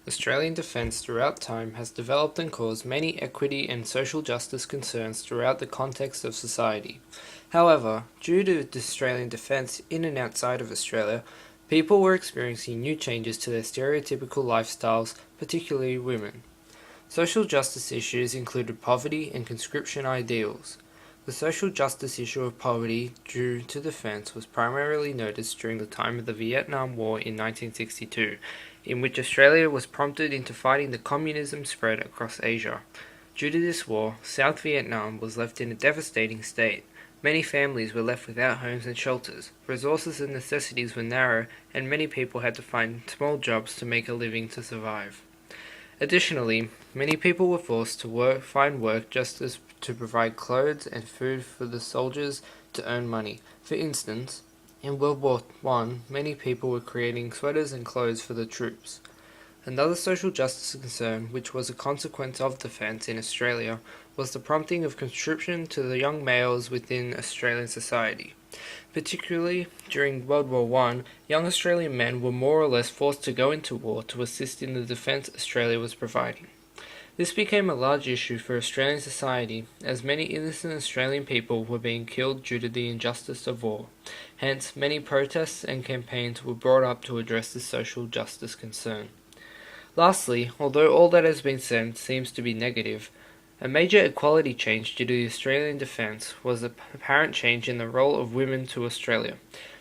Australian defence throughout time has developed and caused many equity and social justice concerns throughout the context of society. However, due to Australian defence in and outside of Australia, people were experiencing new changes to their stereotypical lifestyles, particularly women. Social justice issues included poverty and conscription ideals. The social justice issue of poverty due to defence was primarily noticed during the time of the Vietnam War in 1962, in which Australia was prompted into fighting the communism spread across Asia. Due to this war, South Vietnam was left in a devastating state. Many families were left without homes and shelters, resources and necessities were narrow, and many people had to find small jobs to make a living to survive. Additionally, many people were forced to find work just as to provide clothes and food for the soldiers to earn money. For instance, in World War I, many people were creating sweaters and clothes for the troops. Another social justice concern, which was a consequence of defence in Australia, was the prompting of conscription to the young males within Australian society. Particularly during World War I, young Australian men were more or less forced to go into war to assist in the defence Australia was providing. This became a large issue for Australian society, as many innocent Australian people were being killed due to the injustice of war. Hence, many protests and campaigns were brought up to address this social justice concern. Lastly, although all that has been said seems to be negative, a major equality change due to the Australian defence was the apparent change in the role of women to Australia.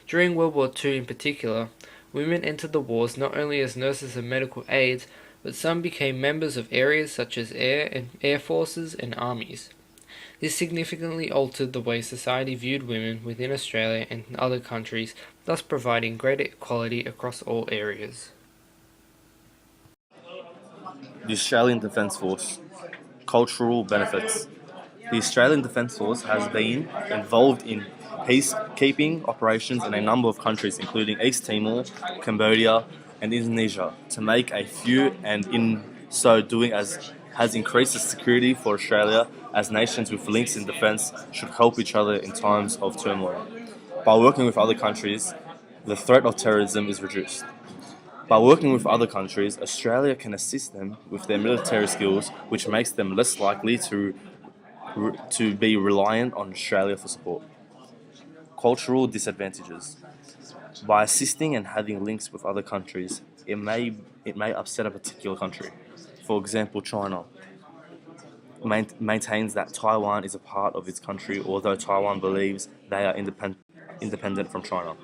During World War II in particular, women entered the wars not only as nurses and medical aides, but some became members of areas such as air forces and armies. This significantly altered the way society viewed women within Australia and other countries, thus providing greater equality across all areas. The Australian Defence Force. Cultural benefits. The Australian Defence Force has been involved in peacekeeping operations in a number of countries, including East Timor, Cambodia, and Indonesia, to make a few, and in so doing has increased the security for Australia, as nations with links in defence should help each other in times of turmoil. By working with other countries, the threat of terrorism is reduced. By working with other countries, Australia can assist them with their military skills, which makes them less likely to be reliant on Australia for support. Cultural disadvantages. By assisting and having links with other countries, it may upset a particular country. For example, China maintains that Taiwan is a part of its country, although Taiwan believes they are independent from China.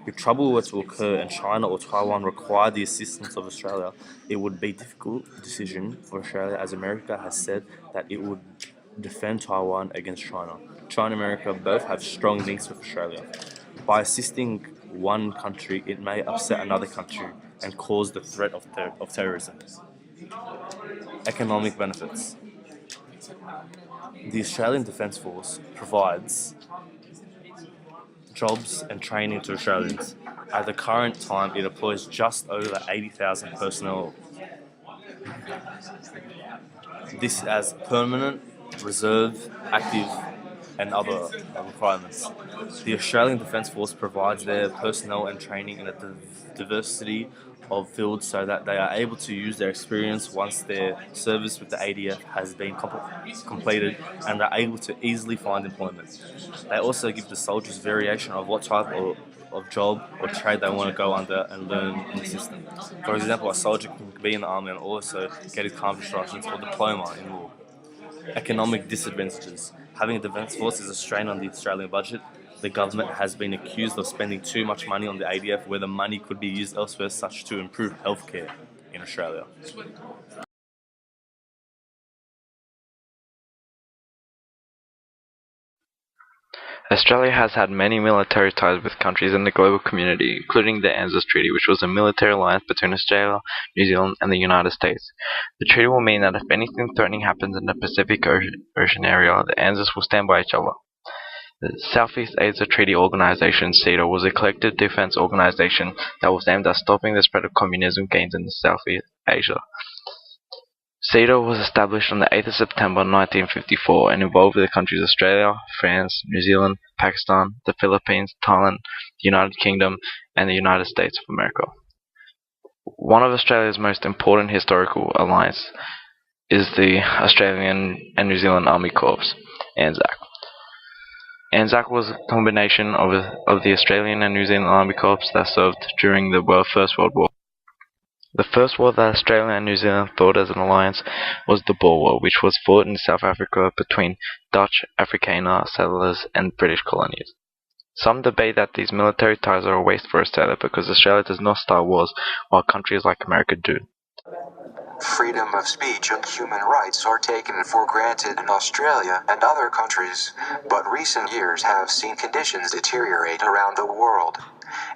If trouble were to occur and China or Taiwan required the assistance of Australia, it would be a difficult decision for Australia, as America has said that it would defend Taiwan against China. China and America both have strong links with Australia. By assisting one country, it may upset another country and cause the threat of terrorism. Economic benefits. The Australian Defence Force provides jobs and training to Australians. At the current time, it employs just over 80,000 personnel. This as permanent, reserve, active, and other requirements. The Australian Defence Force provides their personnel and training in a diversity of fields so that they are able to use their experience once their service with the ADF has been completed, and are able to easily find employment. They also give the soldiers variation of what type of job or trade they want to go under and learn in the system. For example, a soldier can be in the army and also get his carpet instructions or diploma in law. Economic disadvantages. Having a defence force is a strain on the Australian budget. The government has been accused of spending too much money on the ADF, where the money could be used elsewhere, such to improve healthcare in Australia. Australia has had many military ties with countries in the global community, including the ANZUS Treaty, which was a military alliance between Australia, New Zealand, and the United States. The treaty will mean that if anything threatening happens in the Pacific Ocean area, the ANZUS will stand by each other. The Southeast Asia Treaty Organization (CETA) was a collective defense organization that was aimed at stopping the spread of communism gains in Southeast Asia. CETA was established on the 8th of September 1954 and involved the countries Australia, France, New Zealand, Pakistan, the Philippines, Thailand, the United Kingdom, and the United States of America. One of Australia's most important historical alliances is the Australian and New Zealand Army Corps, ANZAC. ANZAC was a combination of the Australian and New Zealand Army Corps that served during the First World War. The first war that Australia and New Zealand fought as an alliance was the Boer War, which was fought in South Africa between Dutch Afrikaner settlers and British colonies. Some debate that these military ties are a waste for Australia because Australia does not start wars while countries like America do. Freedom of speech and human rights are taken for granted in Australia and other countries, but recent years have seen conditions deteriorate around the world.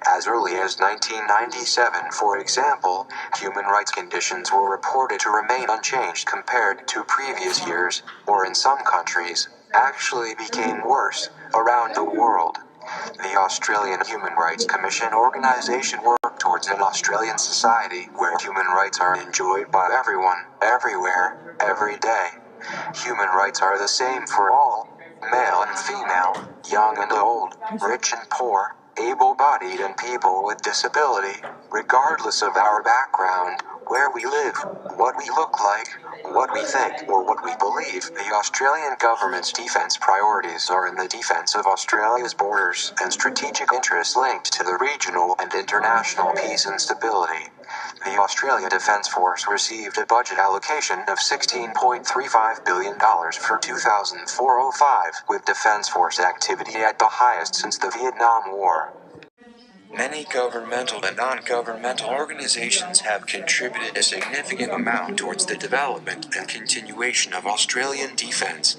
As early as 1997, for example, human rights conditions were reported to remain unchanged compared to previous years, or in some countries, actually became worse around the world. The Australian Human Rights Commission organization works towards an Australian society where human rights are enjoyed by everyone, everywhere, every day. Human rights are the same for all, male and female, young and old, rich and poor, able-bodied and people with disability, regardless of our background, where we live, what we look like, what we think, or what we believe. The Australian government's defence priorities are in the defence of Australia's borders and strategic interests linked to the regional and international peace and stability. The Australia Defence Force received a budget allocation of $16.35 billion for 2004-05, with Defence Force activity at the highest since the Vietnam War. Many governmental and non-governmental organizations have contributed a significant amount towards the development and continuation of Australian defence.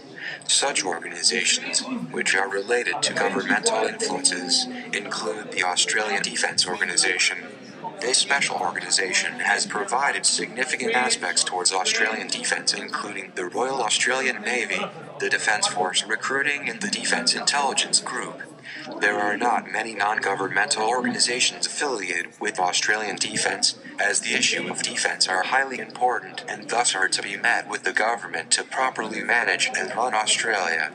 Such organizations, which are related to governmental influences, include the Australian Defence Organisation. This special organisation has provided significant aspects towards Australian defence, including the Royal Australian Navy, the Defence Force recruiting, and the Defence Intelligence Group. There are not many non-governmental organizations affiliated with Australian defence, as the issue of defence are highly important and thus are to be met with the government to properly manage and run Australia.